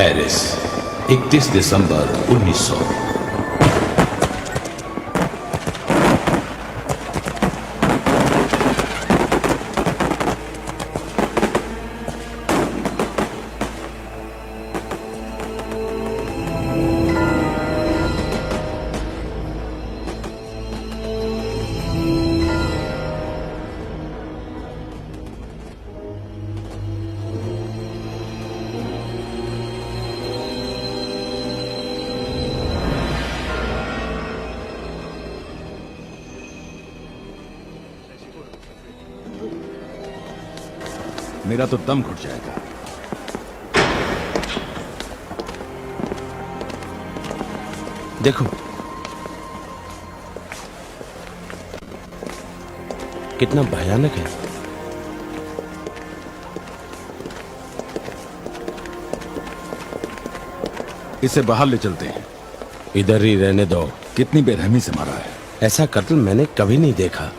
Paris 31 दिसंबर 1900। मेरा तो दम घुट जाएगा। देखो कितना भयानक है। इसे बाहर ले चलते हैं। इधर ही रहने दो। कितनी बेरहमी से मारा है। ऐसा कत्ल मैंने कभी नहीं देखा।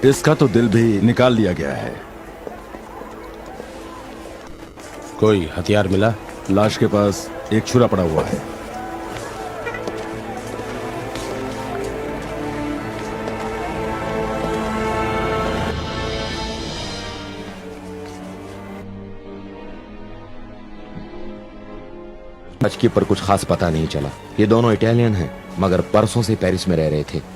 इसका तो दिल भी निकाल लिया गया है। कोई हथियार मिला? लाश के पास एक छुरा पड़ा हुआ है। बचकी पर कुछ खास पता नहीं चला। ये दोनों इटालियन हैं, मगर परसों से पेरिस में रह रहे थे।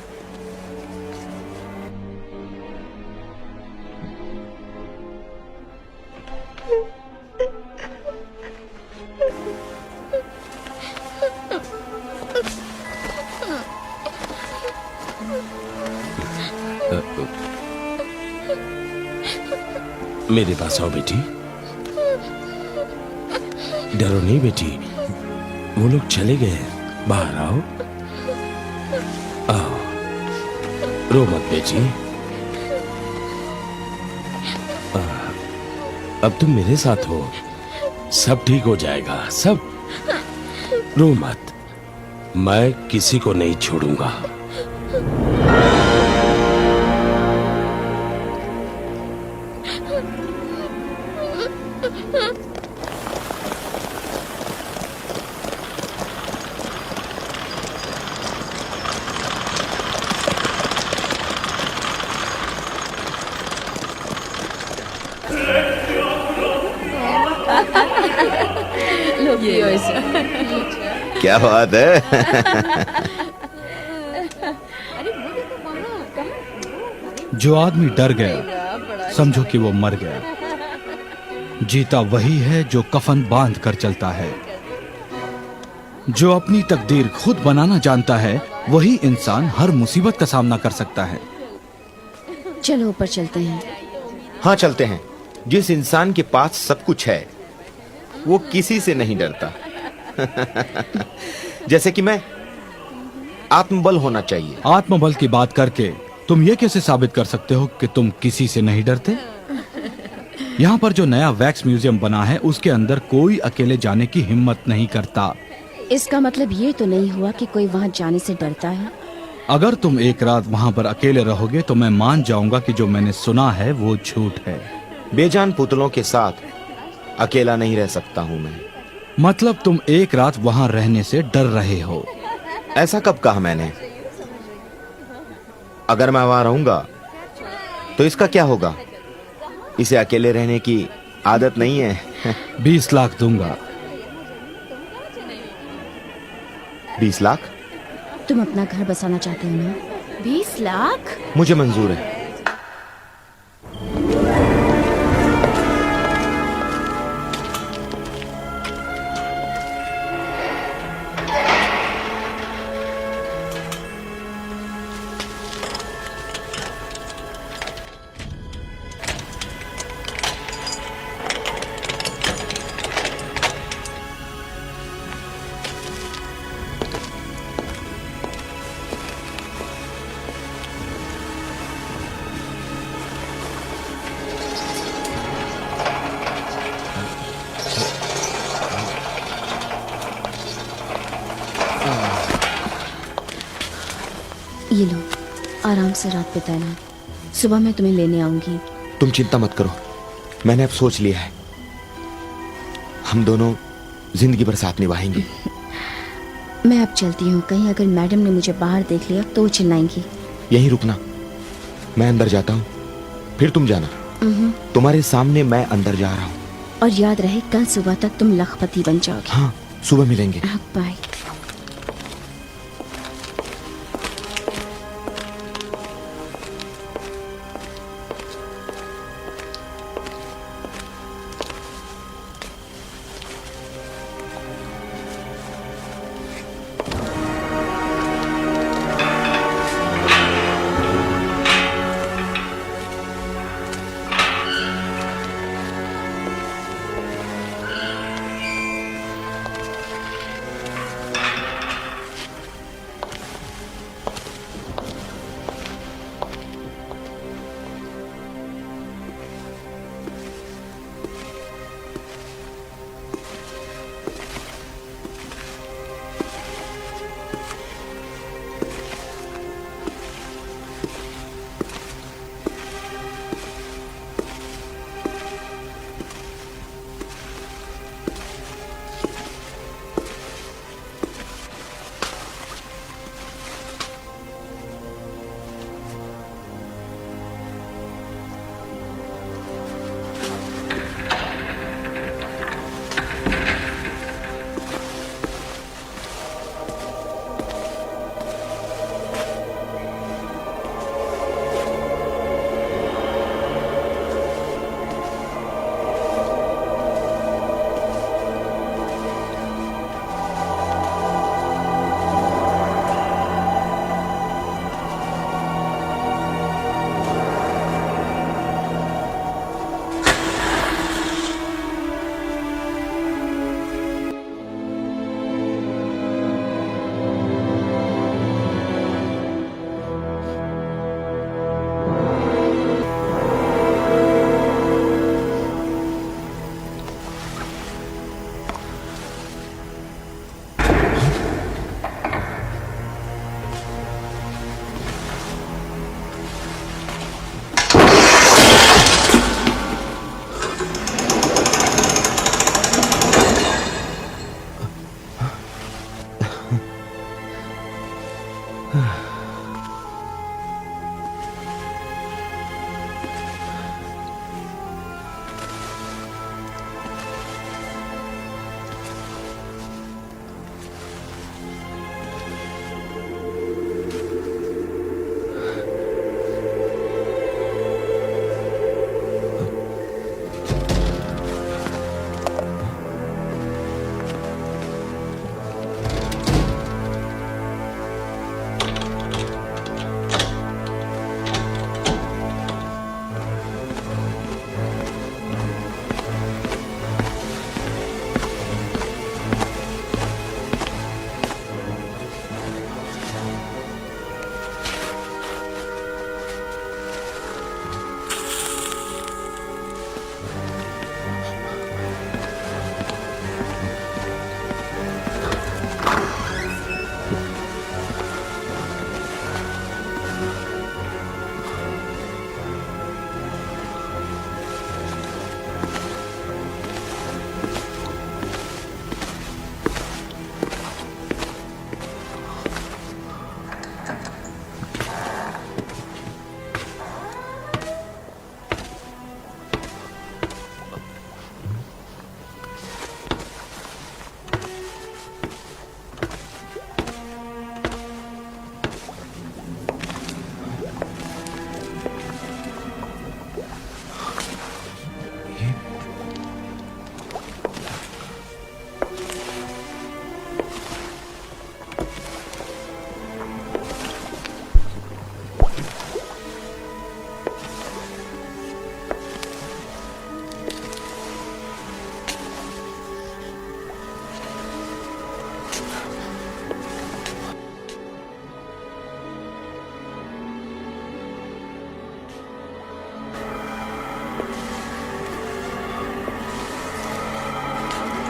मेरे पास आओ बेटी। डरो नहीं बेटी, वो लोग चले गए हैं। बाहर आओ, आओ, रो मत बेटी। अब तुम मेरे साथ हो, सब ठीक हो जाएगा। सब रो मत, मैं किसी को नहीं छोड़ूंगा। क्या बात है। जो आदमी डर गया समझो कि वो मर गया। जीता वही है जो कफन बांध कर चलता है। जो अपनी तकदीर खुद बनाना जानता है वही इंसान हर मुसीबत का सामना कर सकता है। चलो ऊपर चलते हैं। हाँ चलते हैं। जिस इंसान के पास सब कुछ है वो किसी से नहीं डरता। जैसे कि मैं। आत्मबल होना चाहिए। आत्मबल की बात करके तुम ये कैसे साबित कर सकते हो कि तुम किसी से नहीं डरते? यहाँ पर जो नया वैक्स म्यूजियम बना है उसके अंदर कोई अकेले जाने की हिम्मत नहीं करता। इसका मतलब ये तो नहीं हुआ कि कोई वहाँ जाने से डरता है। अगर तुम एक रात वहाँ पर अकेले रहोगे तो मैं मान जाऊंगा कि जो मैंने सुना है वो झूठ है। बेजान पुतलों के साथ अकेला नहीं रह सकता हूँ मैं। मतलब तुम एक रात वहाँ रहने से डर रहे हो? ऐसा कब कहा मैंने? अगर मैं वहां रहूंगा तो इसका क्या होगा? इसे अकेले रहने की आदत नहीं है। 20 लाख दूंगा। 20 लाख? तुम अपना घर बसाना चाहते हो ना? 20 लाख? मुझे मंजूर है। ये लो, आराम से रात बिताना। सुबह मैं तुम्हें लेने आऊंगी। तुम चिंता मत करो, मैंने अब सोच लिया है, हम दोनों जिंदगी भर साथ निभाएंगे। मैं अब चलती हूँ, कहीं अगर मैडम ने मुझे बाहर देख लिया तो वो चिल्लाएंगी। यहीं रुकना, मैं अंदर जाता हूँ, फिर तुम जाना। तुम्हारे सामने मैं अंदर जा रहा हूँ। और याद रहे कल सुबह तक तुम लखपति बन जाओगे। हाँ, सुबह मिलेंगे। बाय।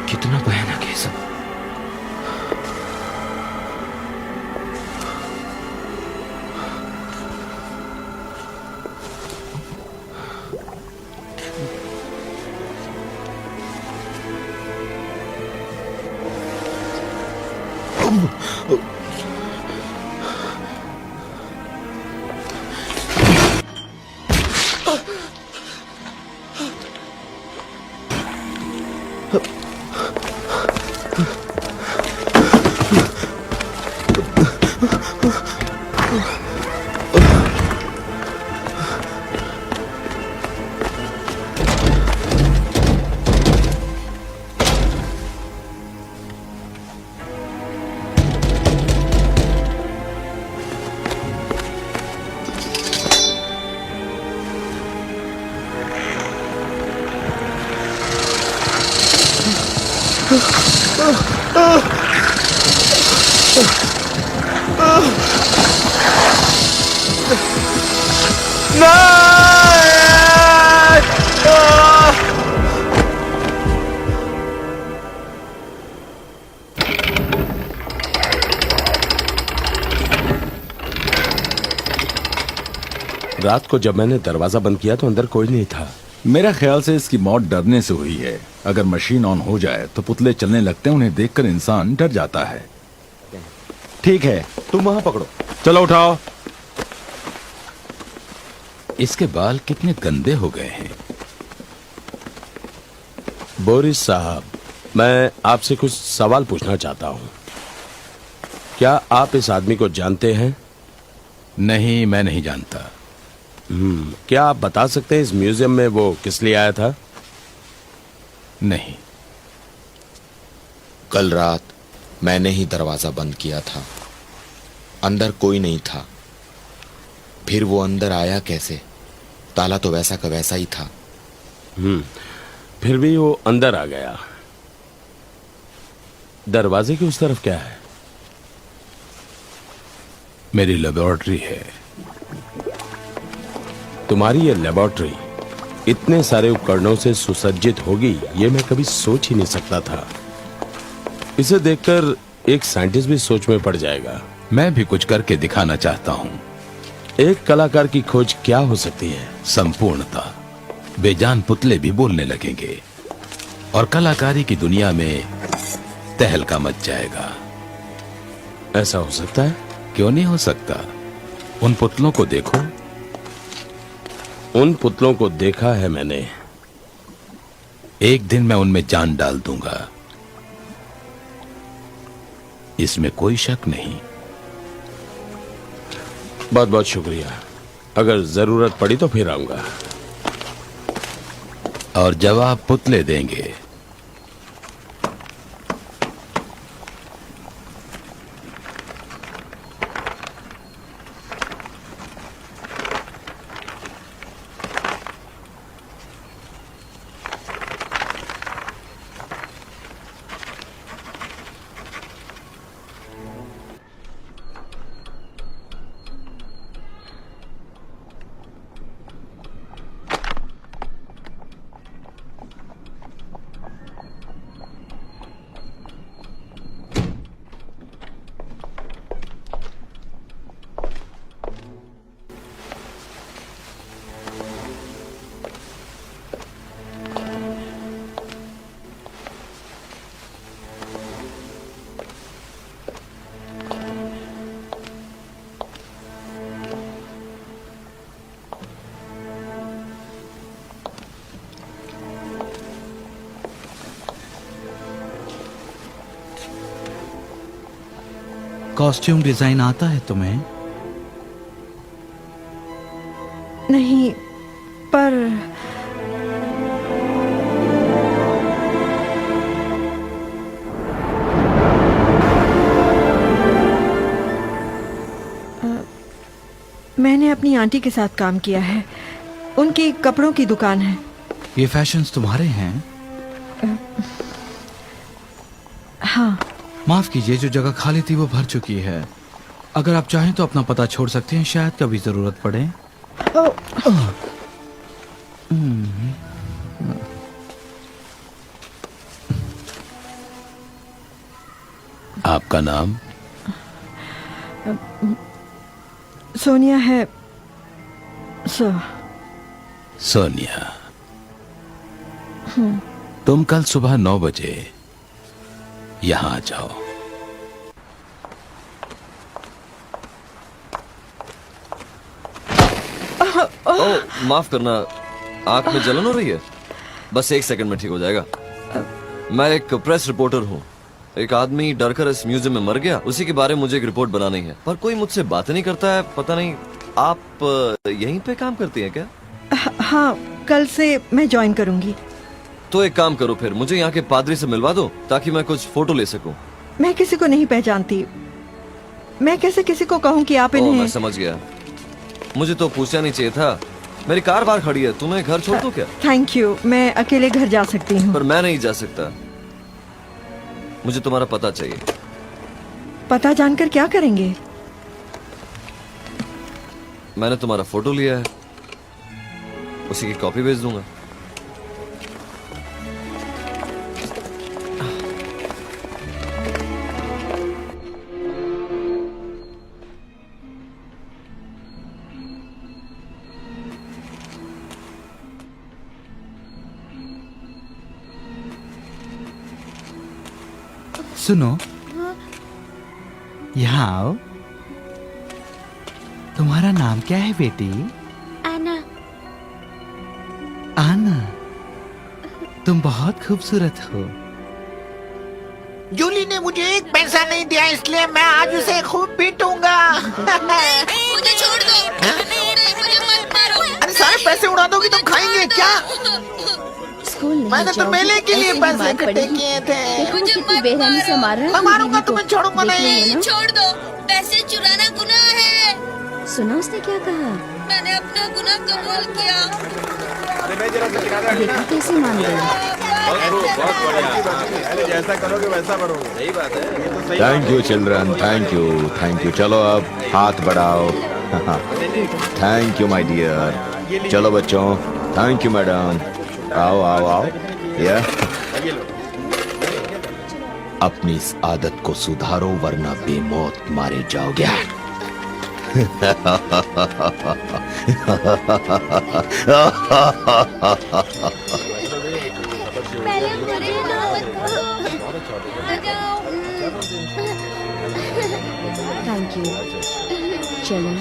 कितना भयानक है सब। रात को जब मैंने दरवाजा बंद किया तो अंदर कोई नहीं था। मेरा ख्याल से इसकी मौत डरने से हुई है। अगर मशीन ऑन हो जाए तो पुतले चलने लगते हैं, उन्हें देखकर इंसान डर जाता है। ठीक है, तुम वहां पकड़ो। चलो उठाओ। इसके बाल कितने गंदे हो गए हैं। बोरिस साहब, मैं आपसे कुछ सवाल पूछना चाहता हूं। क्या आप इस आदमी को जानते हैं? नहीं, मैं नहीं जानता। क्या आप बता सकते हैं इस म्यूजियम में वो किस लिए आया था? नहीं। कल रात मैंने ही दरवाजा बंद किया था, अंदर कोई नहीं था। फिर वो अंदर आया कैसे? ताला तो वैसा का वैसा ही था। फिर भी वो अंदर आ गया। दरवाजे की उस तरफ क्या है? मेरी लेबोरेटरी है। तुम्हारी ये लेबोरेटरी इतने सारे उपकरणों से सुसज्जित होगी, ये मैं कभी सोच ही नहीं सकता था। इसे देखकर एक साइंटिस्ट भी सोच में पड़ जाएगा। मैं भी कुछ करके दिखाना चाहता हूं। एक कलाकार की खोज क्या हो सकती है? संपूर्णता। बेजान पुतले भी बोलने लगेंगे और कलाकारी की दुनिया में तहलका मच जाएगा। ऐसा हो सकता है? क्यों नहीं हो सकता? उन पुतलों को देखो। उन पुतलों को देखा है मैंने। एक दिन मैं उनमें जान डाल दूंगा, इसमें कोई शक नहीं। बहुत बहुत शुक्रिया। अगर जरूरत पड़ी तो फिर आऊंगा। और जवाब पुतले देंगे। कॉस्ट्यूम डिजाइन आता है तुम्हें? नहीं, पर मैंने अपनी आंटी के साथ काम किया है। उनकी कपड़ों की दुकान है। ये फैशंस तुम्हारे हैं? हाँ। माफ कीजिए, जो जगह खाली थी वो भर चुकी है। अगर आप चाहें तो अपना पता छोड़ सकते हैं, शायद कभी जरूरत पड़े। आपका नाम? सोनिया है सर। सोनिया। तुम कल सुबह 9 बजे यहां आ जाओ। माफ करना, आंख में जलन हो रही है? बस 1 सेकंड में ठीक हो जाएगा। मैं एक प्रेस रिपोर्टर हूँ। एक आदमी डरकर इस म्यूजियम में मर गया, उसी के बारे में मुझे एक रिपोर्ट बनानी है, पर कोई मुझसे बात नहीं करता है। पता नहीं, आप यहीं पे काम करती हैं क्या? हाँ, कल से मैं ज्वाइन करूंगी। तो एक काम करो फिर, मुझे यहाँ के पादरी से मिलवा दो ताकि मैं कुछ फोटो ले सकूं। मैं किसी को नहीं पहचानती। मैं कैसे किसी को कहूँ कि आप ओह, मैं इन्हें। समझ गया। मुझे तो पूछना नहीं चाहिए था। मेरी कार बाहर खड़ी है, तुम्हें घर छोड़ दूं क्या? थैंक यू, मैं अकेले घर जा सकती हूँ। पर मैं नहीं जा सकता। मुझे तुम्हारा पता चाहिए। पता जानकर क्या करेंगे? मैंने तुम्हारा फोटो लिया है, उसी की कॉपी भेज दूंगा। सुनो, यहाँ आओ। तुम्हारा नाम क्या है बेटी? आना। आना, तुम बहुत खूबसूरत हो। जूली ने मुझे 1 पैसा नहीं दिया, इसलिए मैं आज उसे खूब पीटूंगा। मुझे छोड़ दो। नहीं, मुझे मत मारो। अरे सारे पैसे उड़ा दोगी तो खाएंगे क्या? स्कूल नहीं मैंने तो जाओगी, मेले के लिए ऐसे ही पैसे मार इकट्ठे पड़ेगी। किए थे। देखो वो कितनी बेरहमी से मार रहा है मैं अपनी मारूंगा बीवी को। तुम्हें, छोड़ूंगा देख रही नहीं। हो ना? छोड़ दो, पैसे चुराना गुनाह है। सुना उसने क्या कहा? मैंने अपना गुनाह कबूल किया। देखा कैसे मान गई। Thank you children, thank you. चलो अब हाथ बढ़ाओ। Thank you my dear. चलो बच्चों, थैंक यू मैडम। आओ आओ आओ। अपनी इस आदत को सुधारो वरना बेमौत मारे जाओगे। पहले मुझे थैंक यू। चलो,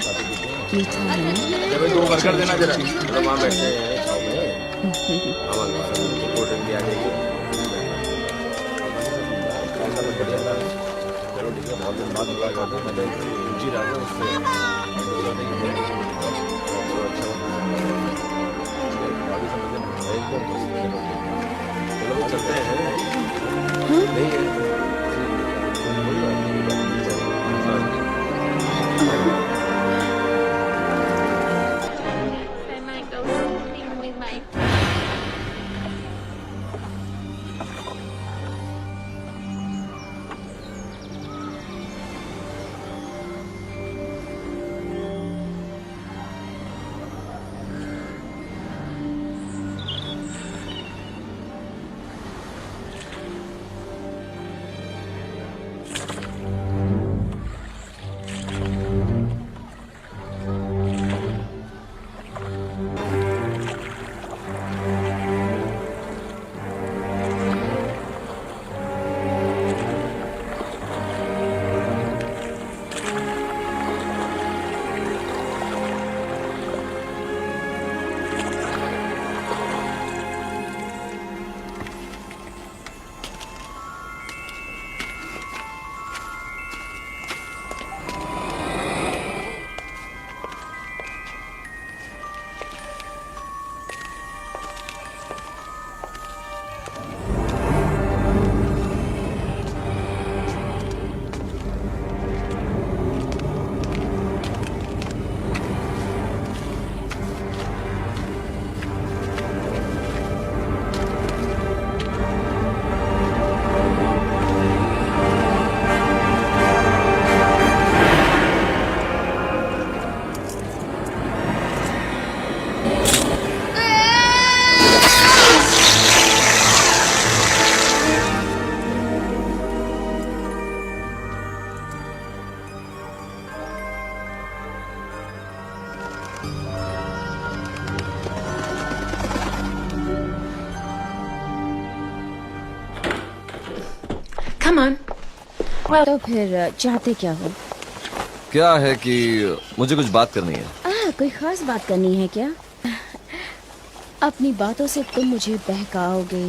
मीठा है Come on. तो फिर चाहते क्या हो? क्या है कि मुझे कुछ बात करनी है। कोई खास बात करनी है क्या? अपनी बातों से तुम मुझे बहकाओगे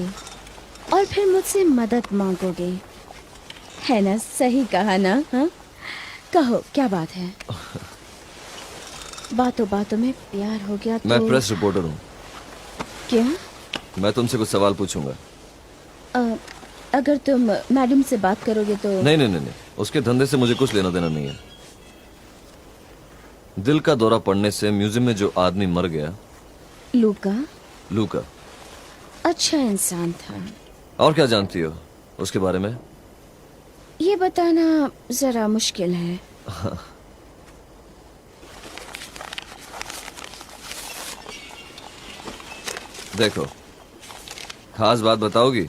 और फिर मुझसे मदद मांगोगे, है ना? सही कहा ना? हाँ, कहो क्या बात है? बातों बातों में प्यार हो गया तो? मैं प्रेस रिपोर्टर हूँ। क्या? मैं तुमसे कुछ सवाल पूछूंगा। अगर तुम मैडम से बात करोगे तो? नहीं नहीं नहीं नहीं, उसके धंधे से मुझे कुछ लेना देना नहीं है। दिल का दौरा पड़ने से म्यूजियम में जो आदमी मर गया, लूका? लूका अच्छा इंसान था। और क्या जानती हो उसके बारे में? ये बताना जरा मुश्किल है। देखो, खास बात बताओगी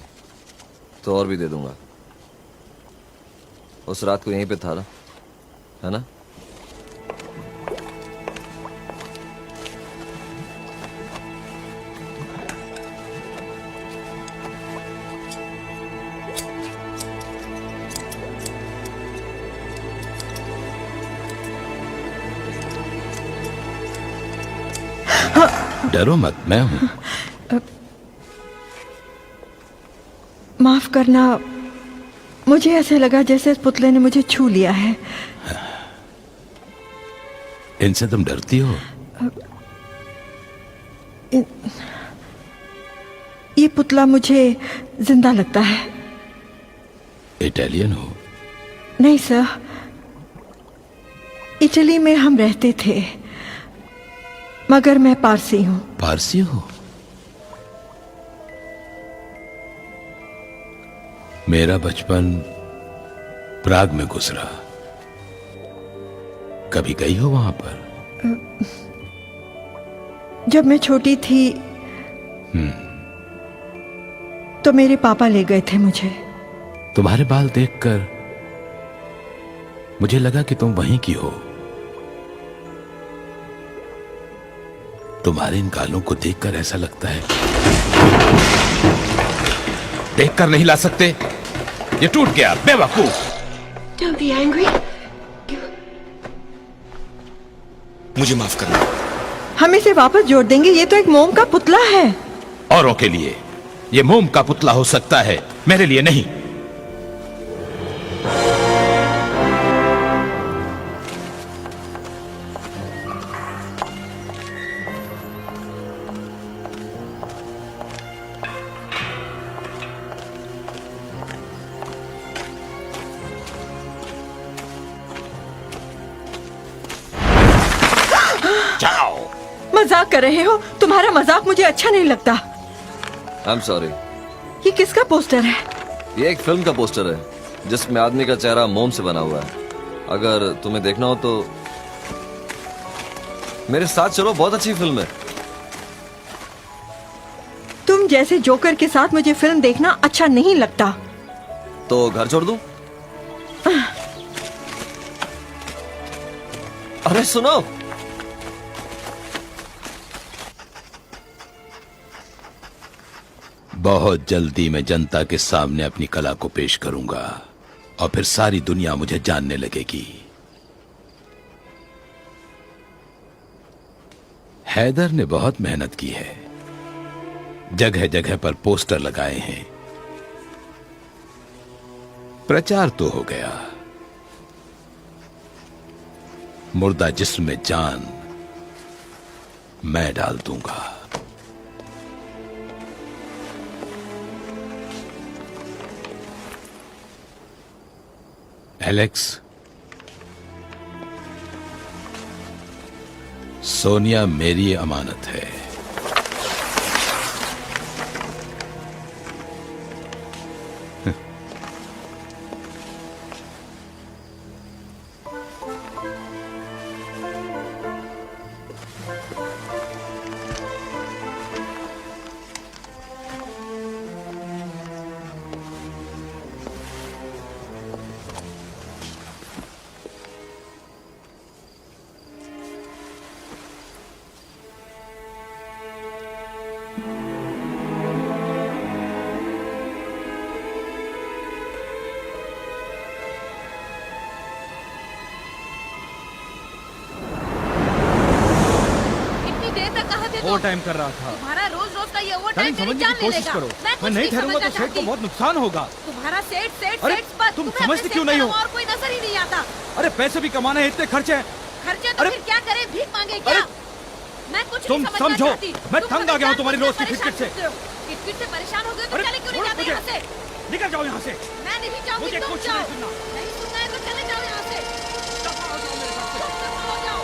तो और भी दे दूंगा। उस रात को यहीं पे था ना, है ना? डरो मत, मैं हूं। माफ करना, मुझे ऐसे लगा जैसे इस पुतले ने मुझे छू लिया है। इनसे तुम डरती हो? ये पुतला मुझे जिंदा लगता है। इटालियन हो? नहीं सर, इटली में हम रहते थे, मगर मैं पारसी हूँ। पारसी हो? मेरा बचपन प्राग में गुजरा। कभी गई हो वहां पर? जब मैं छोटी थी तो मेरे पापा ले गए थे मुझे। तुम्हारे बाल देखकर मुझे लगा कि तुम वहीं की हो। तुम्हारे इन गालों को देखकर ऐसा लगता है। देखकर नहीं ला सकते? ये टूट गया, बेवकूफ। Don't be angry. मुझे माफ करना। हम इसे वापस जोड़ देंगे, ये तो एक मोम का पुतला है। औरों के लिए ये मोम का पुतला हो सकता है, मेरे लिए नहीं। मजाक कर रहे हो? तुम्हारा मजाक मुझे अच्छा नहीं लगता। I am sorry. ये किसका पोस्टर है? ये एक फिल्म का पोस्टर है जिसमें आदमी का चेहरा मोम से बना हुआ है। अगर तुम्हें देखना हो तो मेरे साथ चलो, बहुत अच्छी फिल्म है। तुम जैसे जोकर के साथ मुझे फिल्म देखना अच्छा नहीं लगता। तो घर छोड़ दूं? अरे सुनो, बहुत जल्दी मैं जनता के सामने अपनी कला को पेश करूंगा और फिर सारी दुनिया मुझे जानने लगेगी। हैदर ने बहुत मेहनत की है, जगह जगह पर पोस्टर लगाए हैं, प्रचार तो हो गया। मुर्दा जिस्म में जान मैं डाल दूंगा। एलेक्स, सोनिया मेरी अमानत है। ओवर टाइम कर रहा था। तुम्हारा रोज ये ओवर करीम, टाइम मेरी समझने जान की ले कोशिश लेगा। करो। मैं मैं नहीं ठहरूंगा तो सेठ को चाहती। बहुत नुकसान होगा। तुम्हारा सेठ अरे, पर तुम तुम्हें समझते अपने क्यों सेठ नहीं के हो? अलावा और कोई नजर ही नहीं आता। अरे पैसे भी कमाने हैं, इतने खर्चे हैं। खर्चे तो अरे, फिर क्या करें, भीख मांगे क्या? अरे, मैं कुछ तुम नहीं समझना समझो, चाहती। मैं तुम तंग आ गया हूं हमेशा तुम्हारी मुझसे रोज की परेशान किटकिट से। करते हो। किटकिट से परेशान हो गए तो अरे, चले क्यों नहीं छोड़ो जाते मुझे। यहाँ से? निकल जाओ यहाँ से। मैं नहीं चाहूंगी मुझे तुम कुछ जाओ। नहीं सुनना। नहीं सुनना है तो चले जाओ यहाँ से। दफा हो जाओ मेरे साथ से। तुम दफा हो जाओ।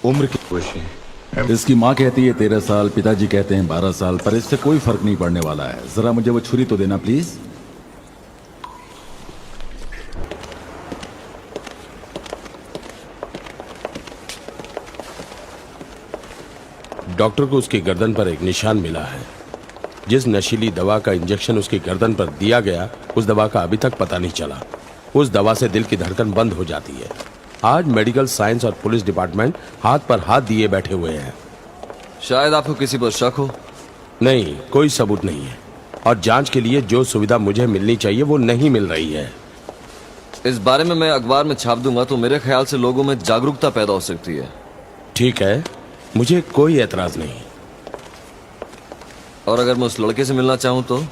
उम्र की क्वेश्चन। इसकी माँ कहती है 13 साल, पिताजी कहते हैं 12 साल, पर इससे कोई फर्क नहीं पड़ने वाला है। जरा मुझे वो छुरी तो देना प्लीज। डॉक्टर को उसकी गर्दन पर एक निशान मिला है। जिस नशीली दवा का इंजेक्शन उसकी गर्दन पर दिया गया, उस दवा का अभी तक पता नहीं चला। उस दवा से दिल की धड़कन बंद हो जाती है। आज मेडिकल साइंस और पुलिस डिपार्टमेंट हाथ पर हाथ दिए बैठे हुए हैं। शायद आपको किसी पर शक हो। नहीं, कोई सबूत नहीं है, और जांच के लिए जो सुविधा मुझे मिलनी चाहिए वो नहीं मिल रही है। इस बारे में मैं अखबार में छाप दूंगा तो मेरे ख्याल से लोगों में जागरूकता पैदा हो सकती है। ठीक है, मुझे कोई एतराज नहीं। और अगर मैं उस लड़के से मिलना चाहूं तो?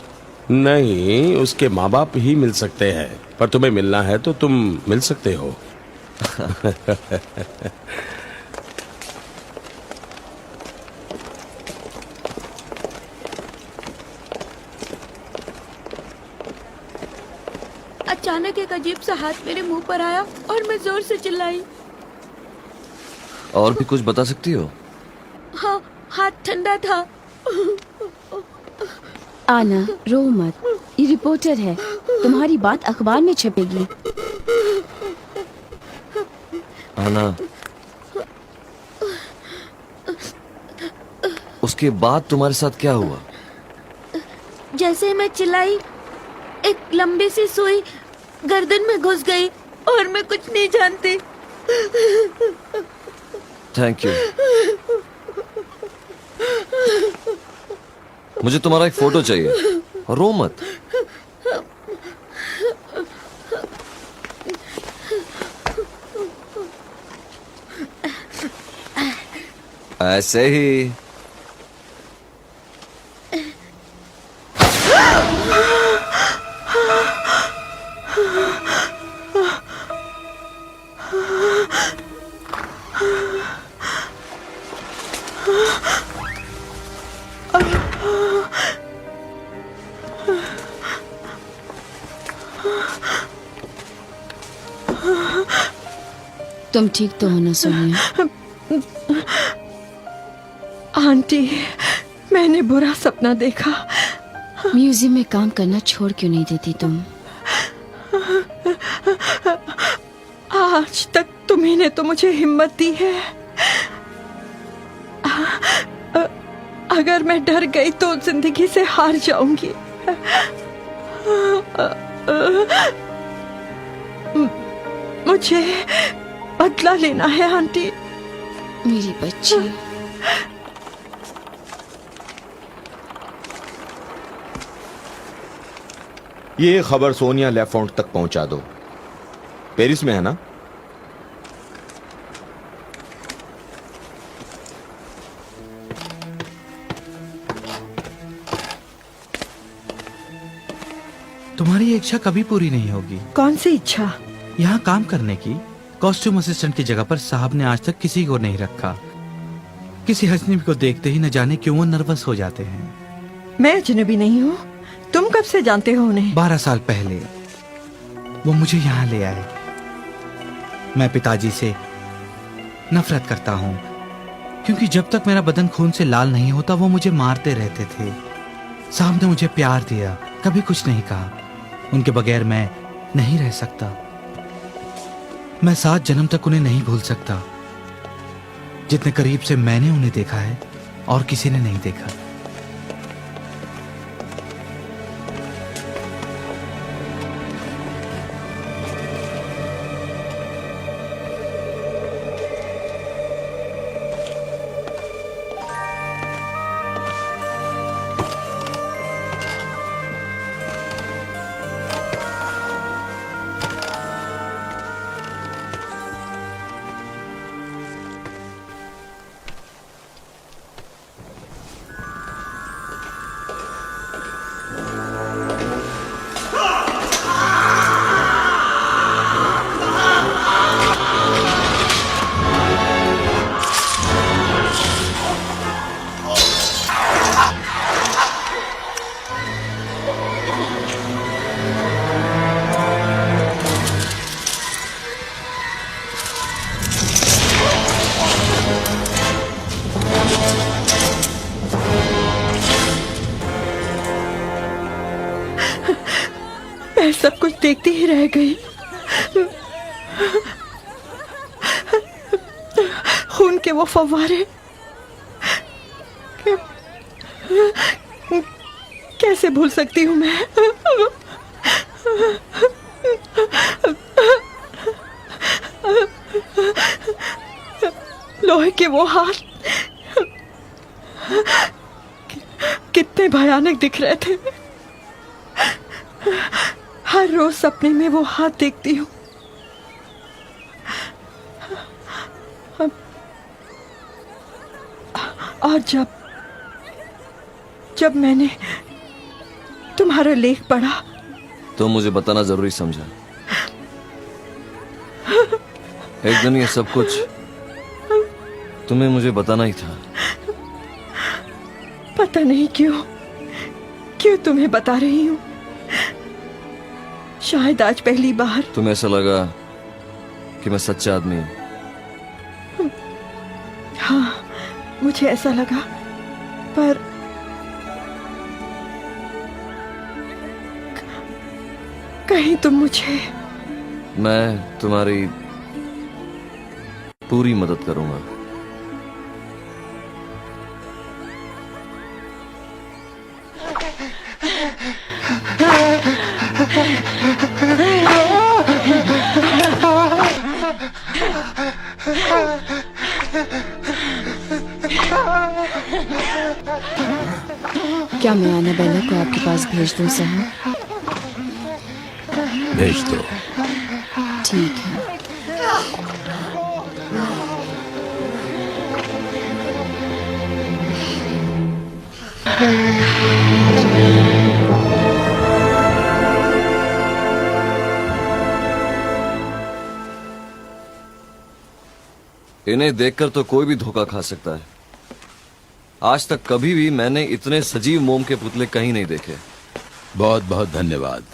नहीं, उसके माँ बाप ही मिल सकते हैं, पर तुम्हें मिलना है तो तुम मिल सकते हो। अचानक एक अजीब सा हाथ मेरे मुंह पर आया और मैं जोर से चिल्लाई। और भी कुछ बता सकती हो? हाँ, हाथ ठंडा था। आना, रो मत। ये रिपोर्टर है, तुम्हारी बात अखबार में छपेगी। आना, उसके बाद तुम्हारे साथ क्या हुआ? जैसे मैं चिल्लाई, एक लंबी सी सुई गर्दन में घुस गई और मैं कुछ नहीं जानती। Thank you. मुझे तुम्हारा एक फोटो चाहिए। रो मत। ऐसे ही। तुम ठीक तो हो ना सोनिया? आंटी, मैंने बुरा सपना देखा। म्यूजियम में काम करना छोड़ क्यों नहीं देती तुम? आज तक तुम्ही ने तो मुझे हिम्मत दी है। अगर मैं डर गई तो जिंदगी से हार जाऊंगी। मुझे बदला लेना है आंटी। मेरी बच्ची। ये खबर सोनिया लेफोंट तक पहुंचा दो। पेरिस में है ना? तुम्हारी ये इच्छा कभी पूरी नहीं होगी। कौन सी इच्छा? यहाँ काम करने की। कॉस्ट्यूम असिस्टेंट की जगह पर साहब ने आज तक किसी को नहीं रखा। किसी अजनबी को देखते ही न जाने क्यों वो नर्वस हो जाते हैं। मैं अजनबी नहीं हूँ। तुम कब से जानते हो उन्हें? 12 साल पहले वो मुझे यहाँ ले आए। मैं पिताजी से नफरत करता हूँ, क्योंकि जब तक मेरा बदन खून से लाल नहीं होता वो मुझे मारते रहते थे। साहब ने मुझे प्यार दिया, कभी कुछ नहीं कहा। उनके बगैर मैं नहीं रह सकता। मैं 7 जन्म तक उन्हें नहीं भूल सकता। जितने करीब से मैंने उन्हें देखा है और किसी ने नहीं देखा। मैं सब कुछ देखती ही रह गई। खून के वो फव्वारे कैसे भूल सकती हूँ मैं? लोहे के वो हाथ कितने भयानक दिख रहे थे। हर रोज सपने में वो हाथ देखती हूँ। और जब मैंने तुम्हारा लेख पढ़ा तो मुझे बताना जरूरी समझा। एक दिन ये सब कुछ तुम्हें मुझे बताना ही था। पता नहीं क्यों तुम्हें बता रही हूँ। शायद आज पहली बार तुम्हें ऐसा लगा कि मैं सच्चा आदमी हूँ। हाँ, मुझे ऐसा लगा, पर कहीं तुम मुझे। मैं तुम्हारी पूरी मदद करूंगा। क्या मैं आनाबेला को आपके पास भेज दूं साहब? भेज दो। ठीक है। इन्हें देखकर तो कोई भी धोखा खा सकता है। आज तक कभी भी मैंने इतने सजीव मोम के पुतले कहीं नहीं देखे। बहुत बहुत धन्यवाद।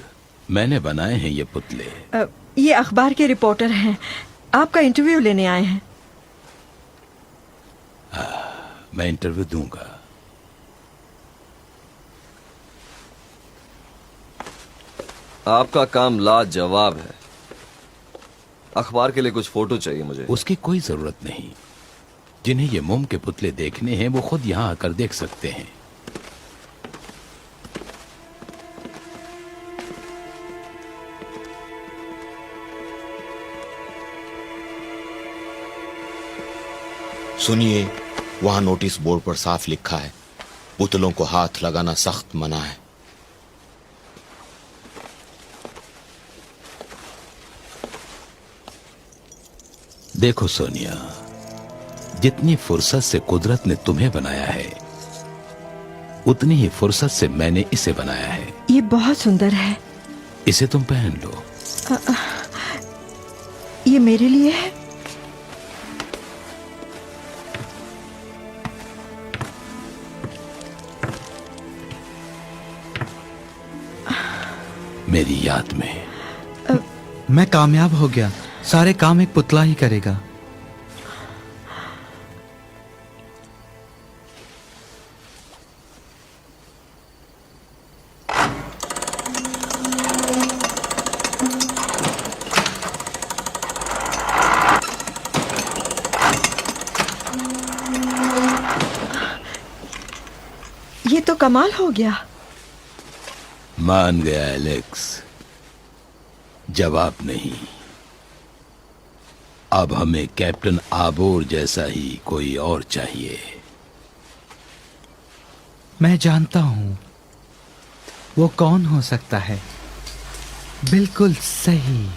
मैंने बनाए हैं ये पुतले। ये अखबार के रिपोर्टर हैं, आपका इंटरव्यू लेने आए हैं। मैं इंटरव्यू दूंगा। आपका काम लाजवाब है। अखबार के लिए कुछ फोटो चाहिए मुझे। उसकी कोई जरूरत नहीं। जिन्हें ये मोम के पुतले देखने हैं वो खुद यहाँ आकर देख सकते हैं। सुनिए, वहां नोटिस बोर्ड पर साफ लिखा है, पुतलों को हाथ लगाना सख्त मना है। देखो सोनिया, जितनी फुर्सत से कुदरत ने तुम्हें बनाया है उतनी ही फुर्सत से मैंने इसे बनाया है। ये बहुत सुंदर है। इसे तुम पहन लो। ये मेरे लिए है? मेरी याद में। मैं कामयाब हो गया। सारे काम एक पुतला ही करेगा। ये तो कमाल हो गया। मान गया एलेक्स, जवाब नहीं। अब हमें कैप्टन आबोर जैसा ही कोई और चाहिए। मैं जानता हूं वो कौन हो सकता है। बिल्कुल सही।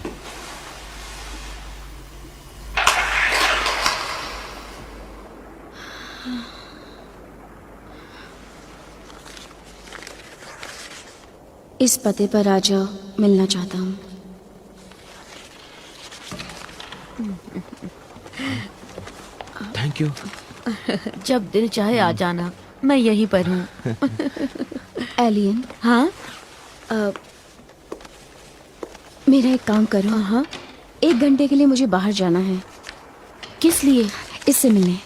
इस पते पर आ जाओ, मिलना चाहता हूँ। Thank you. जब दिल चाहे आ जाना, मैं यहीं पर हूँ। एलियन, हाँ? मेरा एक काम करो। हाँ? 1 घंटे के लिए मुझे बाहर जाना है। किस लिए? इससे मिलने।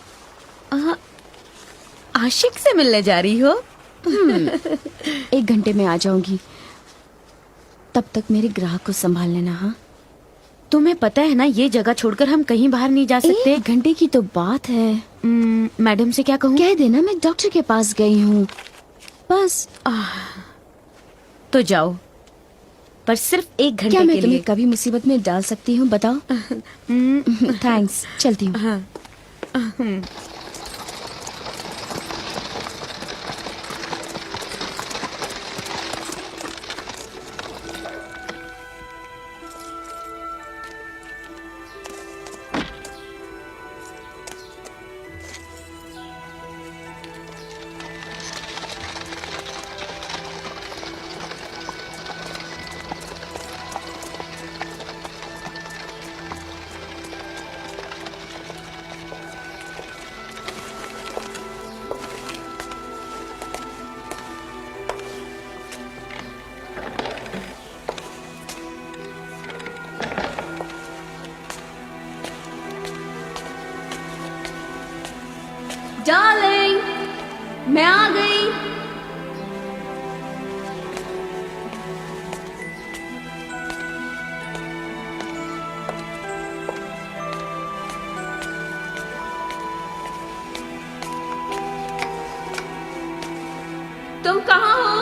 आशिक से मिलने जा रही हो? 1 घंटे में आ जाऊंगी। तब तक मेरे ग्राहक को संभाल लेना। हाँ, तुम्हें पता है ना, ये जगह छोड़कर हम कहीं बाहर नहीं जा सकते। 1 घंटे की तो बात है। मैडम से क्या कहूँ? कह देना मैं डॉक्टर के पास गई हूँ, बस। तो जाओ, पर सिर्फ 1 घंटे क्या मैं के तुम्हें लिए। कभी मुसीबत में डाल सकती हूँ, बताओ? थैंक्स, चलती हूँ। हाँ। डार्लिंग, मैं आ गई। तुम कहाँ हो?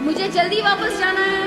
मुझे जल्दी वापस जाना है।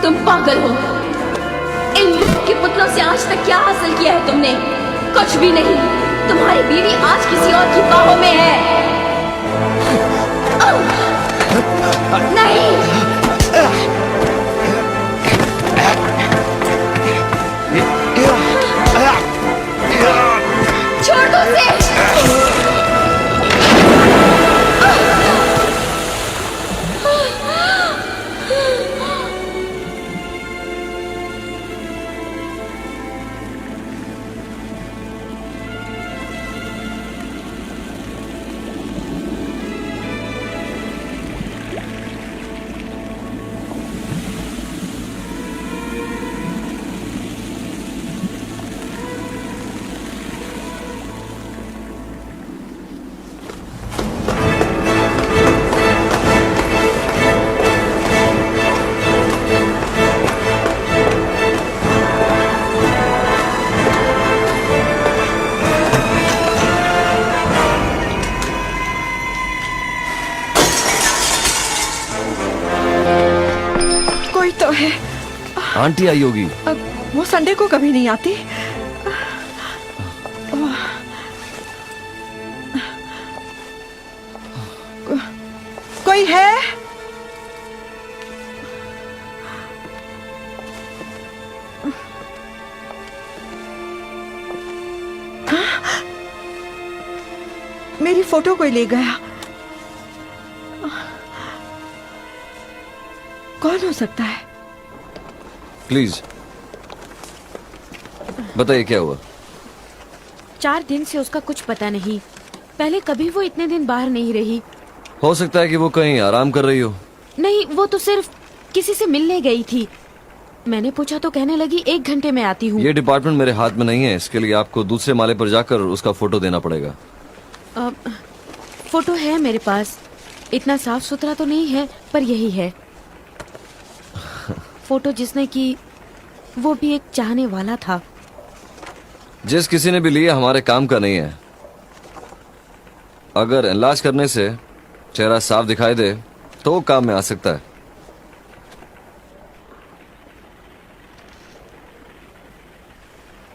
तुम पागल हो। इन के पुतलों से आज तक क्या हासिल किया है तुमने? कुछ भी नहीं। तुम्हारी बीवी आज किसी और की बाहों में है। नहीं। छोड़ दो उसे। तो है। आंटी आई होगी। वो संडे को कभी नहीं आती। कोई है? मेरी फोटो कोई ले गया। कौन हो सकता है? प्लीज बताइए क्या हुआ। 4 दिन से उसका कुछ पता नहीं। पहले कभी वो इतने दिन बाहर नहीं रही। हो सकता है कि वो कहीं आराम कर रही हो। नहीं, वो तो सिर्फ किसी से मिलने गई थी। मैंने पूछा तो कहने लगी 1 घंटे में आती हूँ। ये डिपार्टमेंट मेरे हाथ में नहीं है। इसके लिए आपको दूसरे माले पर जाकर उसका फोटो देना पड़ेगा। फोटो है मेरे पास। इतना साफ सुथरा तो नहीं है, पर यही है। फोटो जिसने की वो भी एक चाहने वाला था। जिस किसी ने भी लिया हमारे काम का नहीं है। अगर इलाज करने से चेहरा साफ दिखाई दे तो वो काम में आ सकता है।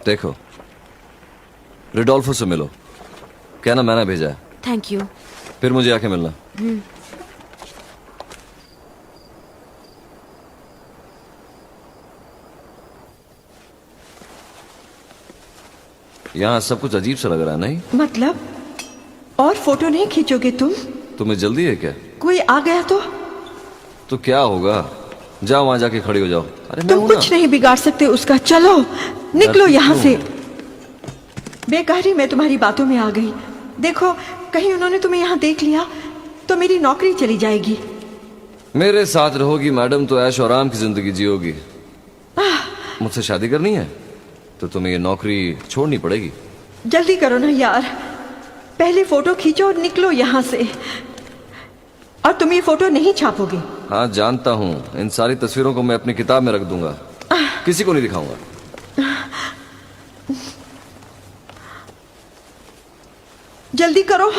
देखो, रिडोल्फो से मिलो। कहना मैंने भेजा है। Thank you. फिर मुझे आके मिलना। यहाँ सब कुछ अजीब सा लग रहा है, नहीं? मतलब? और फोटो नहीं खींचोगे तुम? तुम्हें जल्दी है क्या? कोई आ गया तो क्या होगा? जाओ वहां जाके खड़ी हो जाओ। अरे तुम कुछ नहीं बिगाड़ सकते उसका। चलो निकलो यहाँ से। बेकारी मैं तुम्हारी बातों में आ गई। देखो, कहीं उन्होंने तुम्हें यहाँ देख लिया तो मेरी नौकरी चली जाएगी। मेरे साथ रहोगी मैडम तो ऐश और आराम की जिंदगी जियोगी। मुझसे शादी करनी है तो तुम्हें ये नौकरी छोड़नी पड़ेगी। जल्दी करो ना यार। पहले फोटो खींचो और निकलो यहाँ से। और तुम ये फोटो नहीं छापोगे? हाँ जानता हूँ। इन सारी तस्वीरों को मैं अपनी किताब में रख दूंगा। किसी को नहीं दिखाऊंगा। जल्दी करो।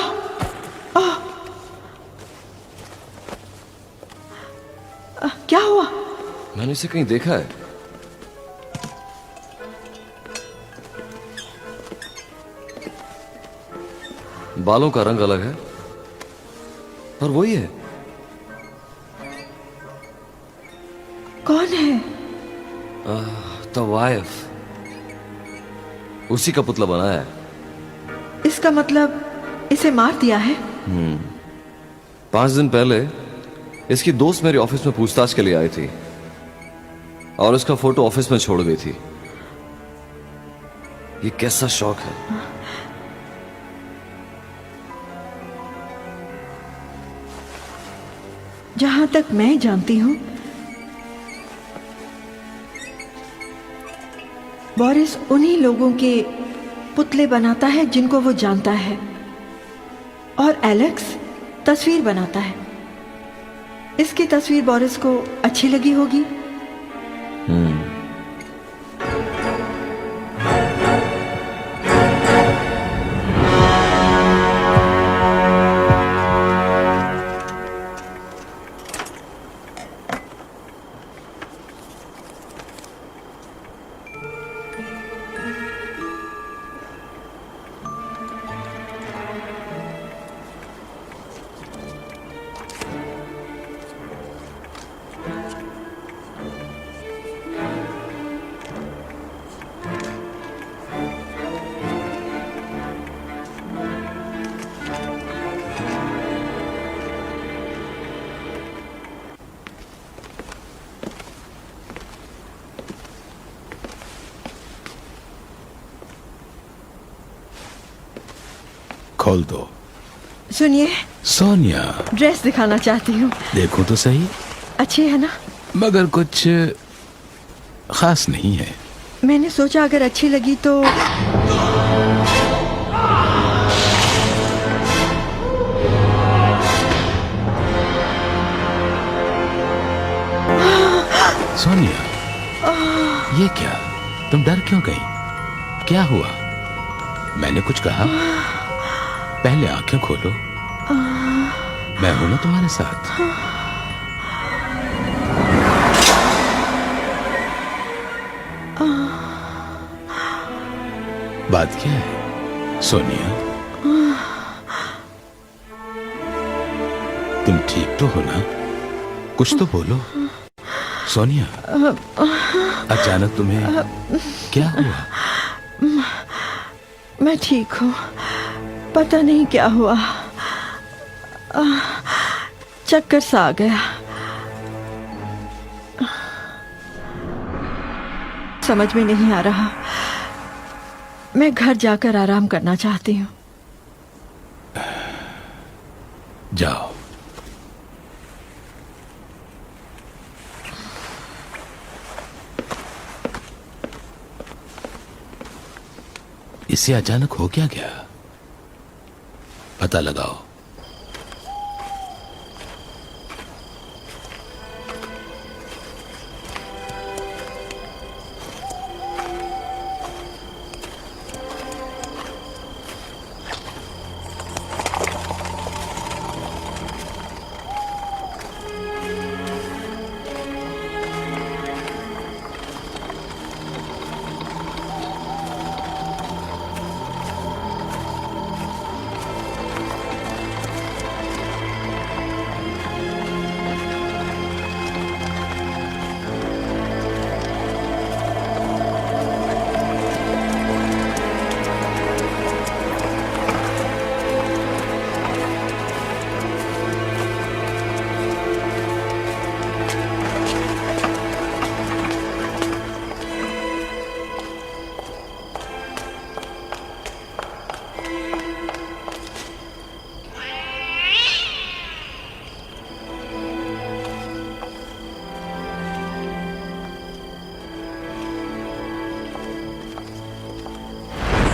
क्या हुआ? मैंने इसे कहीं देखा है। बालों का रंग अलग है पर वही है। कौन है? The wife. उसी का पुतला बनाया है। इसका मतलब इसे मार दिया है? 5 दिन पहले इसकी दोस्त मेरे ऑफिस में पूछताछ के लिए आई थी और उसका फोटो ऑफिस में छोड़ गई थी। ये कैसा शौक है। जहां तक मैं जानती हूं, बोरिस उन्हीं लोगों के पुतले बनाता है जिनको वो जानता है, और एलेक्स तस्वीर बनाता है। इसकी तस्वीर बोरिस को अच्छी लगी होगी। खोल दो। सुनिए, सोनिया, ड्रेस दिखाना चाहती हूँ। देखो तो सही। अच्छी है ना? मगर कुछ खास नहीं है। मैंने सोचा अगर अच्छी लगी तो। सोनिया, ये क्या? तुम डर क्यों गई? क्या हुआ? मैंने कुछ कहा? पहले आंखें खोलो। मैं हूं ना तुम्हारे साथ। बात क्या है सोनिया? तुम ठीक तो हो ना? कुछ तो बोलो सोनिया। अचानक तुम्हें क्या हुआ? मैं ठीक हूँ, पता नहीं क्या हुआ। चक्कर सा आ गया। समझ में नहीं आ रहा। मैं घर जाकर आराम करना चाहती हूँ। जाओ। इसे अचानक हो क्या गया? पता लगाओ।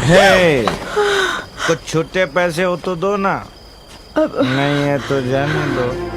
हे, कुछ छुट्टे पैसे हो तो दो ना। नहीं है तो जाने दो।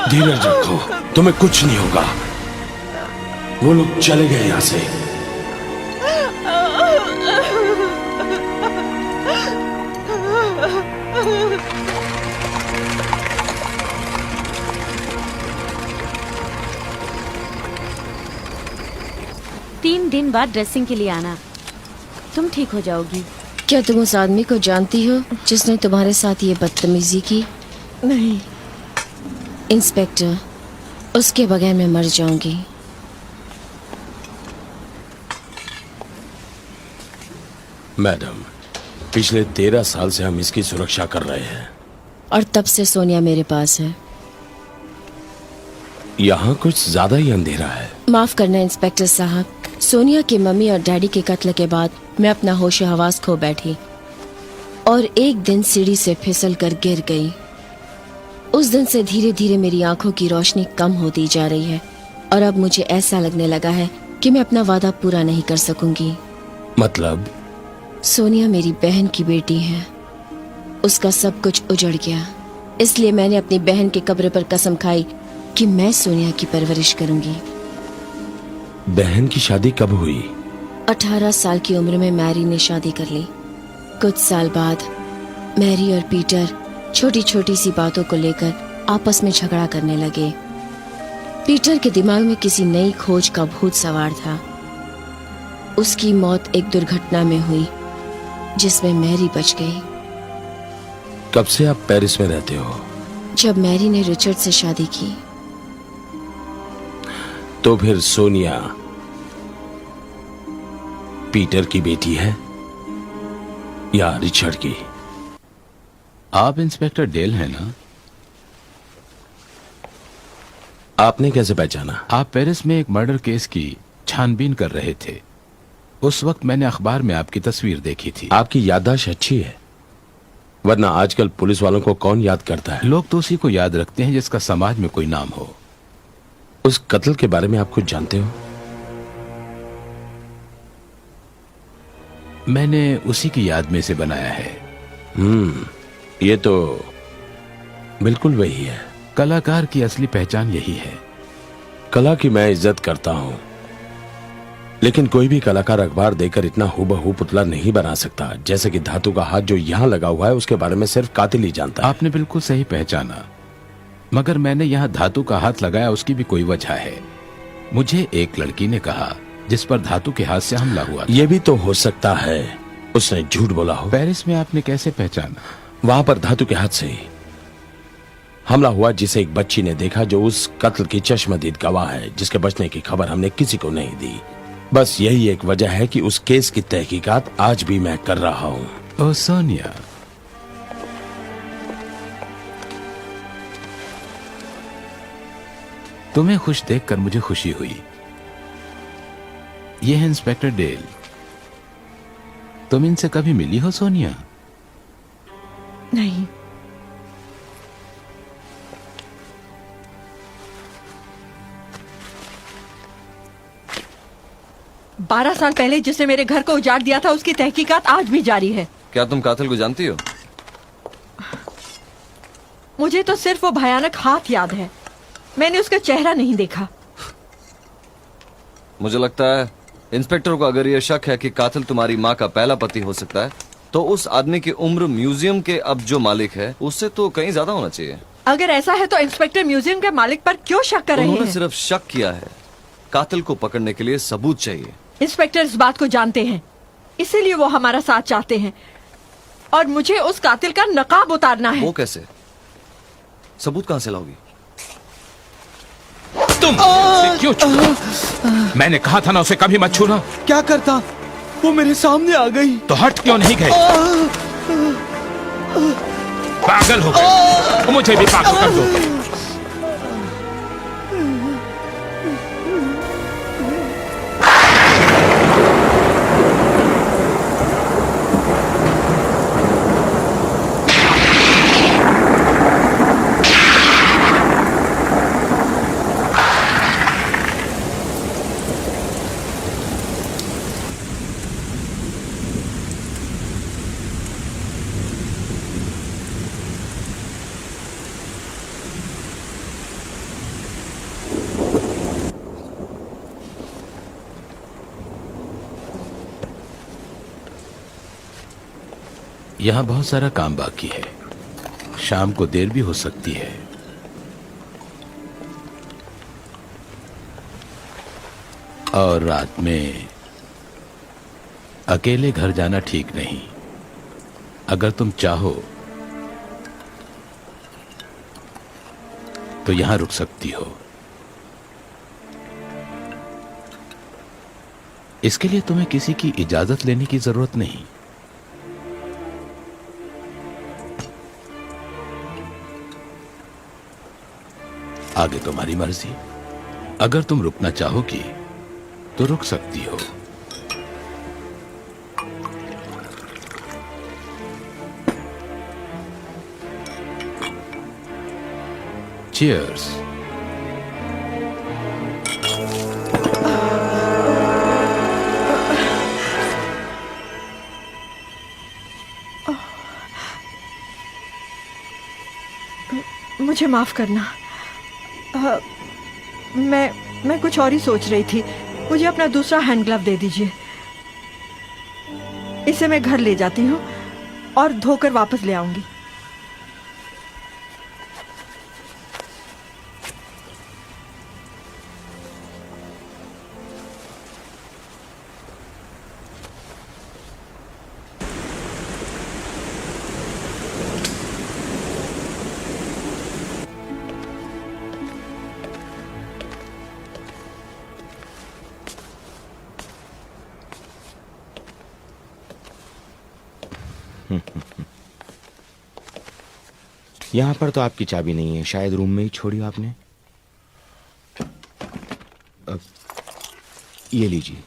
धीरज रखो, तुम्हें कुछ नहीं होगा। वो लोग चले गए यहां से। तीन दिन बाद ड्रेसिंग के लिए आना, तुम ठीक हो जाओगी। क्या तुम उस आदमी को जानती हो जिसने तुम्हारे साथ ये बदतमीजी की? नहीं। इंस्पेक्टर, उसके बगैर मैं मर जाऊंगी। मैडम, पिछले 13 साल से हम इसकी सुरक्षा कर रहे हैं। और तब से सोनिया मेरे पास है। यहाँ कुछ ज्यादा ही अंधेरा है। माफ करना इंस्पेक्टर साहब, सोनिया की मम्मी और डैडी के कत्ल के बाद मैं अपना होश हवास खो बैठी और एक दिन सीढ़ी से फिसल कर गिर गई। उस दिन से धीरे धीरे मेरी आंखों की रोशनी कम होती जा रही है और अब मुझे ऐसा लगने लगा है कि मैं अपना वादा पूरा नहीं कर सकूंगी। मतलब? सोनिया मेरी बहन की बेटी है, उसका सब कुछ उजड़ गया। इसलिए मैंने अपनी बहन के कब्र पर कसम खाई कि मैं सोनिया की परवरिश करूंगी। बहन की शादी कब हुई? 18 साल की उम्र में मैरी ने शादी कर ली। कुछ साल बाद मैरी और पीटर छोटी छोटी सी बातों को लेकर आपस में झगड़ा करने लगे। पीटर के दिमाग में किसी नई खोज का भूत सवार था। उसकी मौत एक दुर्घटना में हुई जिसमें मैरी बच गई। कब से आप पेरिस में रहते हो? जब मैरी ने रिचर्ड से शादी की। तो फिर सोनिया पीटर की बेटी है या रिचर्ड की? आप इंस्पेक्टर डेल हैं ना? आपने कैसे पहचाना? आप पेरिस में एक मर्डर केस की छानबीन कर रहे थे। उस वक्त मैंने अखबार में आपकी तस्वीर देखी थी। आपकी याददाश्त अच्छी है, वरना आजकल पुलिस वालों को कौन याद करता है? लोग तो उसी को याद रखते हैं जिसका समाज में कोई नाम हो। उस कत्ल के बारे में आप कुछ जानते हो? मैंने उसी की याद में से बनाया है। ये तो बिल्कुल वही है। कलाकार की असली पहचान यही है। कला की मैं इज्जत करता हूं, लेकिन कोई भी कलाकार अखबार देकर इतना हूबहू पुतला नहीं बना सकता। जैसे कि धातु का हाथ जो यहाँ लगा हुआ है, उसके बारे में सिर्फ कातिल ही जानता है। आपने बिल्कुल सही पहचाना, मगर मैंने यहाँ धातु का हाथ लगाया, उसकी भी कोई वजह है। मुझे एक लड़की ने कहा जिस पर धातु के हाथ से हमला हुआ था। यह भी तो हो सकता है उसने झूठ बोला हो। पेरिस में आपने कैसे पहचाना? वहां पर धातु के हाथ से हमला हुआ, जिसे एक बच्ची ने देखा जो उस कत्ल की चश्मदीद गवाह है, जिसके बचने की खबर हमने किसी को नहीं दी। बस यही एक वजह है कि उस केस की तहकीकात आज भी मैं कर रहा हूं। ओ सोनिया, तुम्हें खुश देखकर मुझे खुशी हुई। ये है इंस्पेक्टर डेल। तुम इनसे कभी मिली हो सोनिया? नहीं। 12 साल पहले जिसने मेरे घर को उजाड़ दिया था उसकी तहकीकात आज भी जारी है। क्या तुम कातिल को जानती हो? मुझे तो सिर्फ वो भयानक हाथ याद है, मैंने उसका चेहरा नहीं देखा। मुझे लगता है इंस्पेक्टर को अगर ये शक है कि कातिल तुम्हारी माँ का पहला पति हो सकता है, तो उस आदमी की उम्र म्यूजियम के अब जो मालिक है उससे तो कहीं ज्यादा होना चाहिए। अगर ऐसा है तो इंस्पेक्टर म्यूजियम के मालिक पर क्यों शक कर रहे उन्होंने हैं? सिर्फ शक किया है, कातिल को पकड़ने के लिए सबूत चाहिए। इंस्पेक्टर इस बात को जानते हैं, इसीलिए वो हमारा साथ चाहते हैं और मुझे उस कातिल का नकाब उतारना है। वो कैसे? सबूत कहां से लाओगी? तुम उसे क्यों छूते? मैंने कहा था ना उसे कभी मत छूना। क्या करता, वो मेरे सामने आ गई। तो हट क्यों नहीं गए? पागल हो गए, मुझे भी पागल कर दो। यहां बहुत सारा काम बाकी है, शाम को देर भी हो सकती है। और रात में अकेले घर जाना ठीक नहीं। अगर तुम चाहो तो यहां रुक सकती हो। इसके लिए तुम्हें किसी की इजाजत लेने की जरूरत नहीं। आगे तुम्हारी मर्जी। अगर तुम रुकना चाहोगी तो रुक सकती हो। चीयर्स। मुझे माफ करना, मैं कुछ और ही सोच रही थी। मुझे अपना दूसरा हैंड ग्लव दे दीजिए, इसे मैं घर ले जाती हूँ और धोकर वापस ले आऊंगी। यहाँ पर तो आपकी चाबी नहीं है, शायद रूम में ही छोड़ी आपने। ये लीजिए।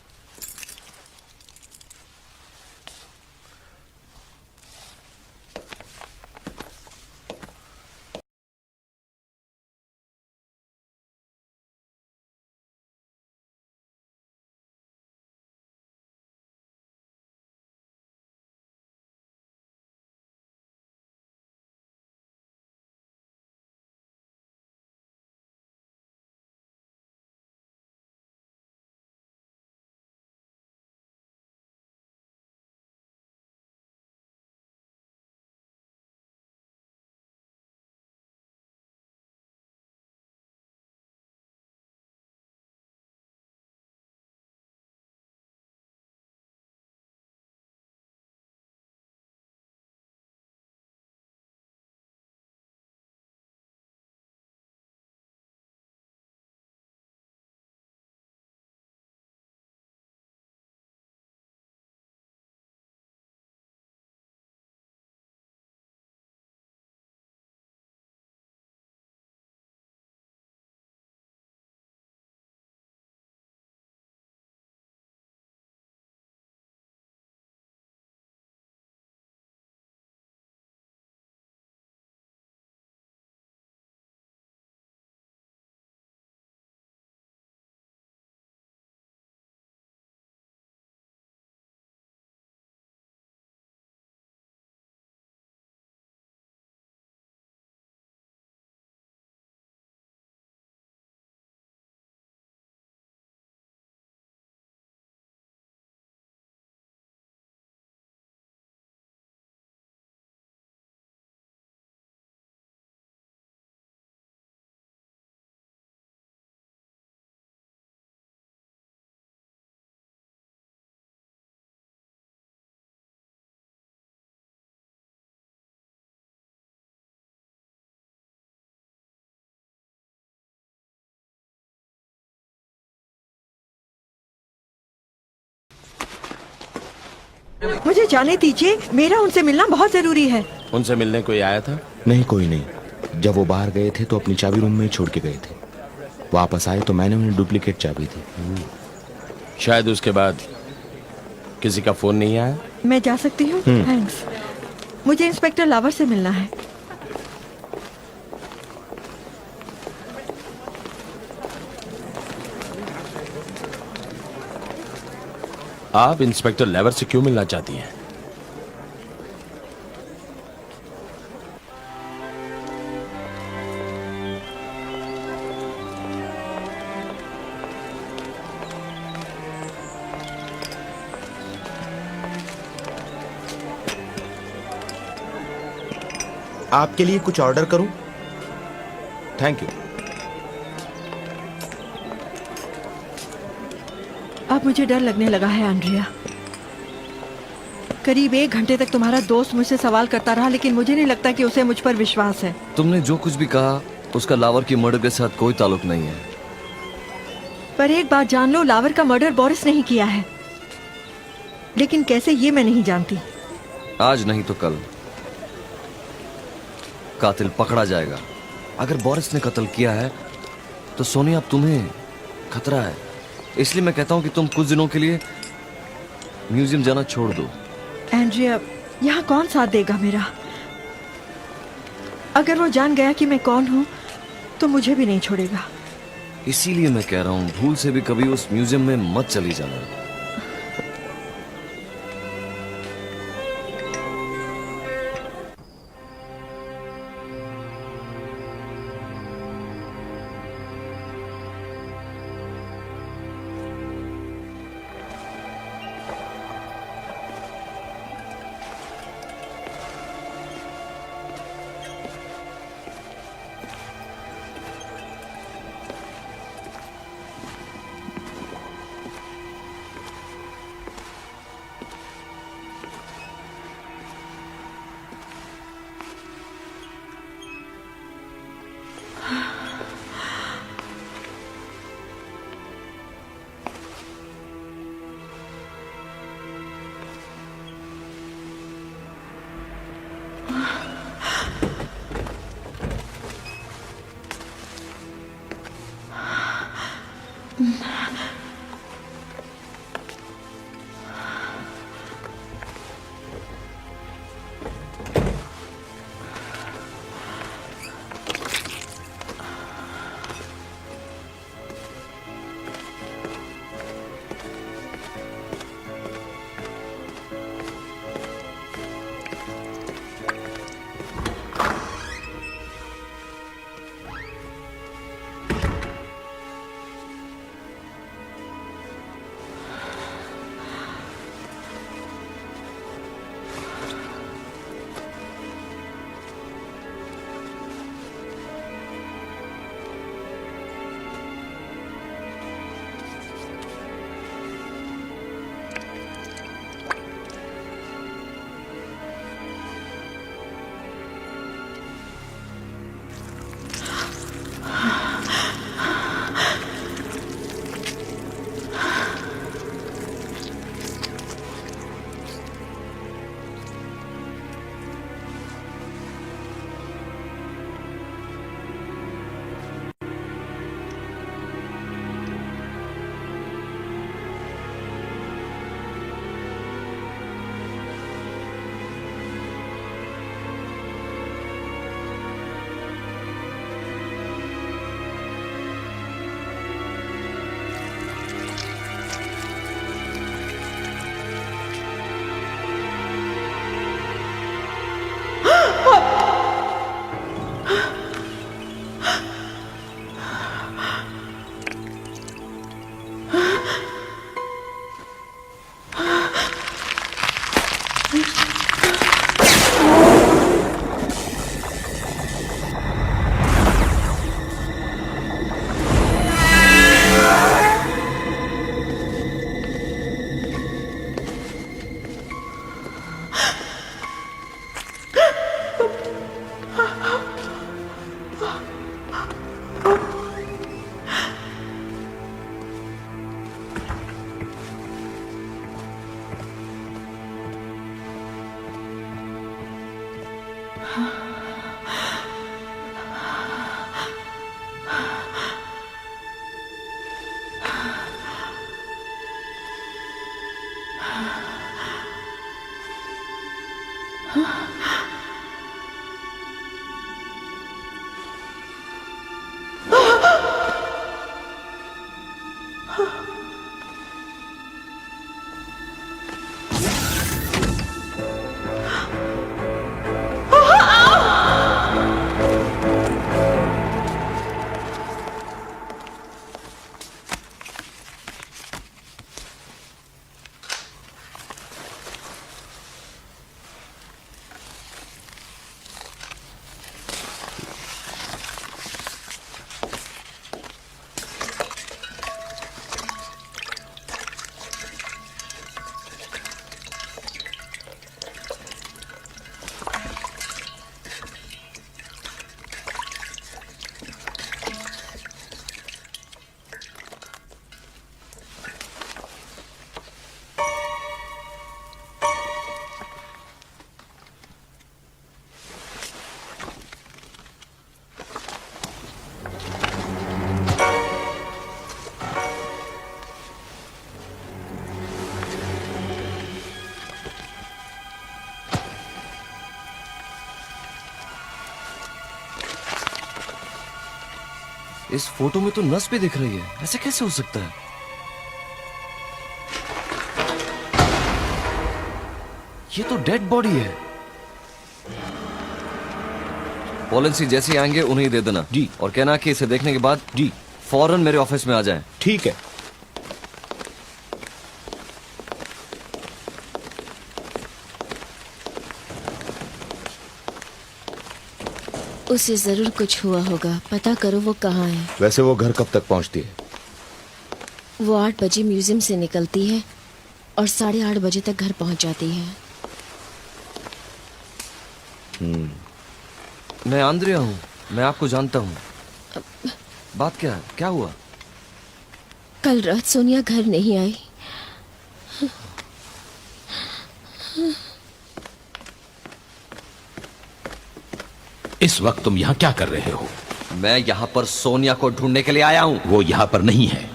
मुझे जाने दीजिए, मेरा उनसे मिलना बहुत जरूरी है। उनसे मिलने कोई आया था? नहीं, कोई नहीं। जब वो बाहर गए थे तो अपनी चाबी रूम में ही छोड़ के गए थे। वापस आए तो मैंने उन्हें डुप्लीकेट चाबी दी। शायद उसके बाद किसी का फोन नहीं आया। मैं जा सकती हूँ? थैंक्स। मुझे इंस्पेक्टर लावर से मिलना है। आप इंस्पेक्टर लेवर से क्यों मिलना चाहती हैं? आपके लिए कुछ ऑर्डर करूं? Thank you. अब मुझे डर लगने लगा है एंड्रिया। करीब 1 घंटे तक तुम्हारा दोस्त मुझसे सवाल करता रहा, लेकिन मुझे नहीं लगता कि उसे मुझ पर विश्वास है। तुमने जो कुछ भी कहा उसका लावर की मर्डर के साथ कोई ताल्लुक नहीं है। पर एक बात जान लो, लावर का मर्डर बोरिस नहीं किया है। लेकिन कैसे, ये मैं नहीं जानती। आज नहीं तो कल कातिल पकड़ा जाएगा। अगर बोरिस ने कत्ल किया है तो सोनिया अब तुम्हें खतरा है। इसलिए मैं कहता हूं कि तुम कुछ दिनों के लिए म्यूजियम जाना छोड़ दो। एंड्रिया, यहाँ कौन साथ देगा मेरा? अगर वो जान गया कि मैं कौन हूँ तो मुझे भी नहीं छोड़ेगा। इसीलिए मैं कह रहा हूँ, भूल से भी कभी उस म्यूजियम में मत चली जाना। इस फोटो में तो नस भी दिख रही है, ऐसे कैसे हो सकता है? ये तो डेड बॉडी है। पॉलिसी जैसे आएंगे उन्हें ही दे देना जी। और कहना कि इसे देखने के बाद जी फौरन मेरे ऑफिस में आ जाएं। ठीक है। उसे जरूर कुछ हुआ होगा, पता करो वो कहाँ है। वैसे वो घर कब तक पहुंचती है? वो 8 बजे म्यूजियम से निकलती है और 8:30 बजे तक घर पहुंच जाती है। मैं आंद्रिया हूँ, मैं आपको जानता हूँ। बात क्या है, क्या हुआ? कल रात सोनिया घर नहीं आई। इस वक्त तुम यहाँ क्या कर रहे हो? मैं यहाँ पर सोनिया को ढूंढने के लिए आया हूँ। वो यहाँ पर नहीं है।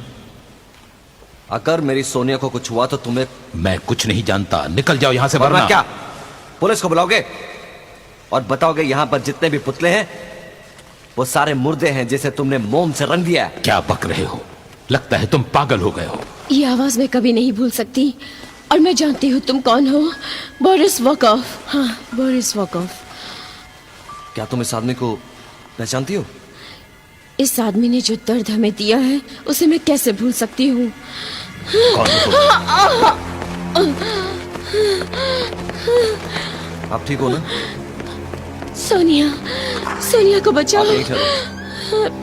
अगर मेरी सोनिया को कुछ हुआ तो तुम्हें... मैं कुछ नहीं जानता, निकल जाओ यहाँ से वरना वरना। क्या पुलिस को बुलाओगे और बताओगे यहाँ पर जितने भी पुतले हैं वो सारे मुर्दे हैं जिसे तुमने मोम से रंग दिया है? क्या बक रहे हो? लगता है तुम पागल हो गए हो। ये आवाज मैं कभी नहीं भूल सकती और मैं जानती हूँ तुम कौन हो। बोरिस वोकोव। हाँ, बोरिस वोकोव। क्या तुम इस आदमी को पहचानती हो? इस आदमी ने जो दर्द हमें दिया है उसे मैं कैसे भूल सकती हूँ। आप ठीक हो ना? सोनिया, सोनिया को बचाओ। आप यहीं ठहरो।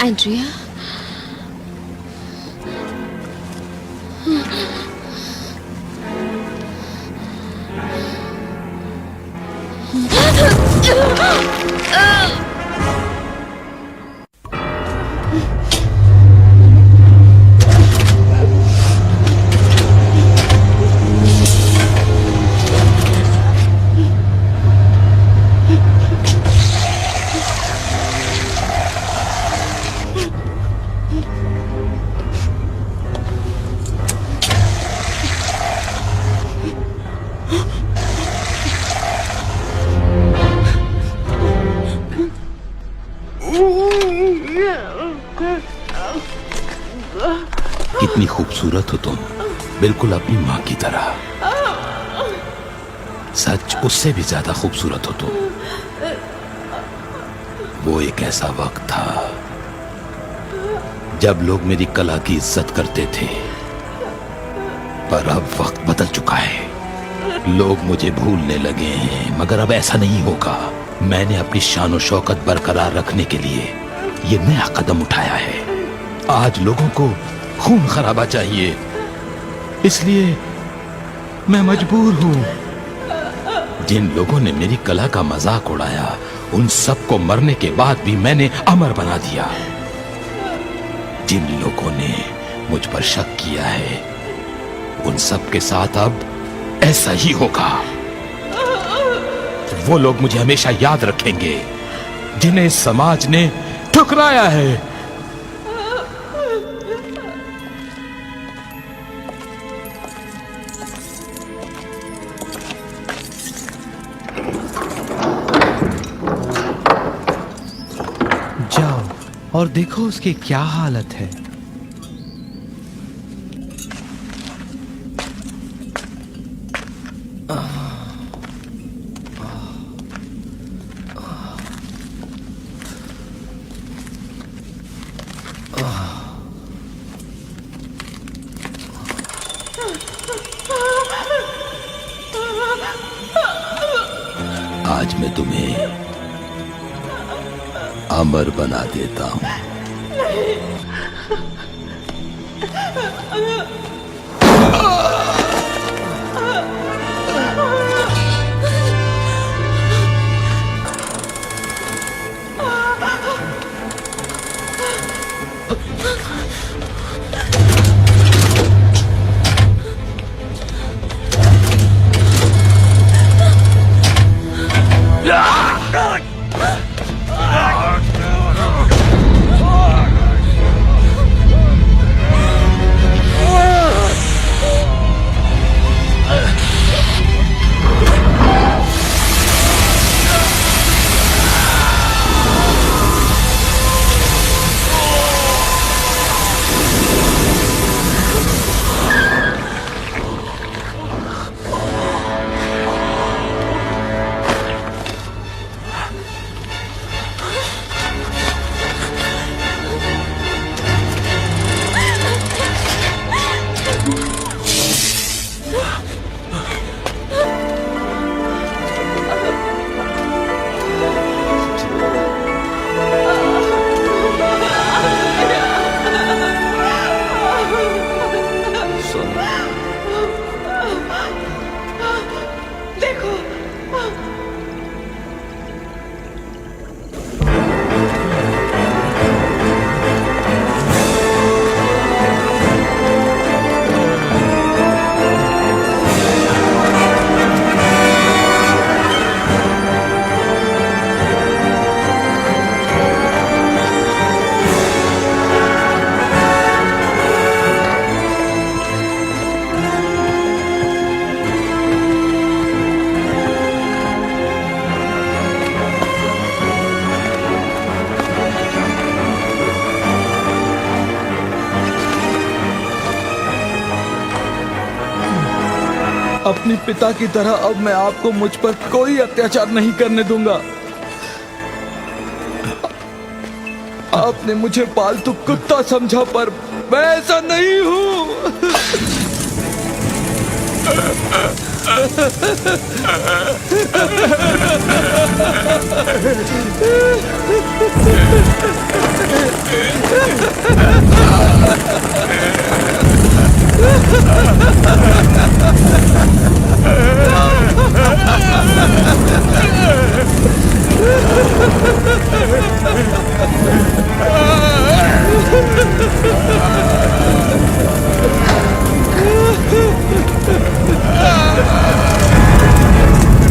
एंड्रिया, कितनी खूबसूरत हो तुम, बिल्कुल अपनी माँ की तरह। सच उससे भी ज्यादा खूबसूरत हो तुम। वो एक ऐसा वक्त था जब लोग मेरी कला की इज्जत करते थे, पर अब वक्त बदल चुका है। लोग मुझे भूलने लगे हैं, मगर अब ऐसा नहीं होगा। मैंने अपनी शान और शौकत बरकरार रखने के लिए ये नया कदम उठाया है। आज लोगों को खून खराबा चाहिए, इसलिए मैं मजबूर हूं। जिन लोगों ने मेरी कला का मजाक उड़ाया, उन सबको मरने के बाद भी मैंने अमर बना दिया। जिन लोगों ने मुझ पर शक किया है, उन सब के साथ अब ऐसा ही होगा। वो लोग मुझे हमेशा याद रखेंगे जिन्हें समाज ने ठुकराया है। जाओ और देखो उसकी क्या हालत है। आज मैं तुम्हें अमर बना देता हूं। अपने पिता की तरह अब मैं आपको मुझ पर कोई अत्याचार नहीं करने दूंगा। आपने मुझे पालतू कुत्ता समझा, पर मैं ऐसा नहीं हूं।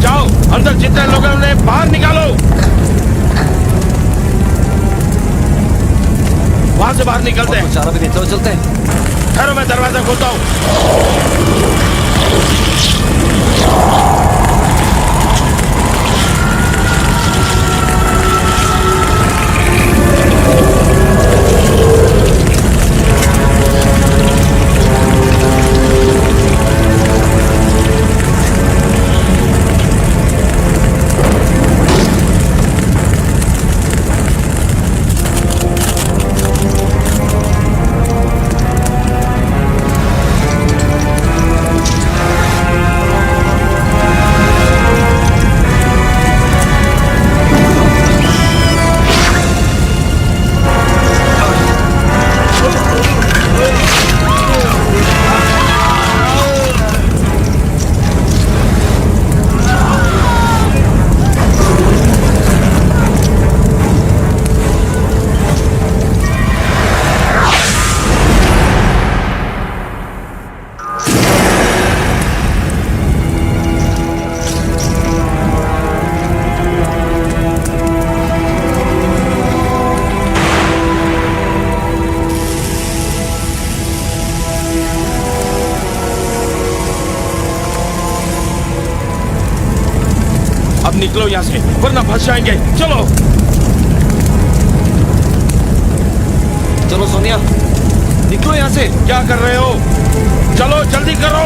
जाओ, अंदर जितने लोग हैं उन्हें बाहर निकालो। वहां से बाहर निकलते हैं। चारा भी नहीं, चलो चलते हैं। ठहरो, मैं दरवाजा खोलता हूँ। अब निकलो यहाँ से, वरना फंस जाएंगे। चलो चलो सोनिया, निकलो यहाँ से। क्या कर रहे हो? चलो जल्दी करो,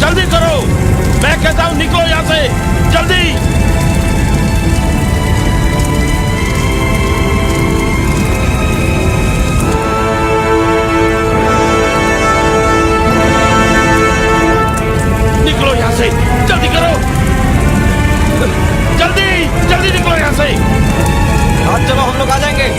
जल्दी करो। मैं कहता हूँ निकलो यहाँ से, जल्दी। निकलो यहाँ से, जल्दी करो, जल्दी जल्दी निकलो यहाँ से। हाथ चलो, हम लोग आ जाएंगे।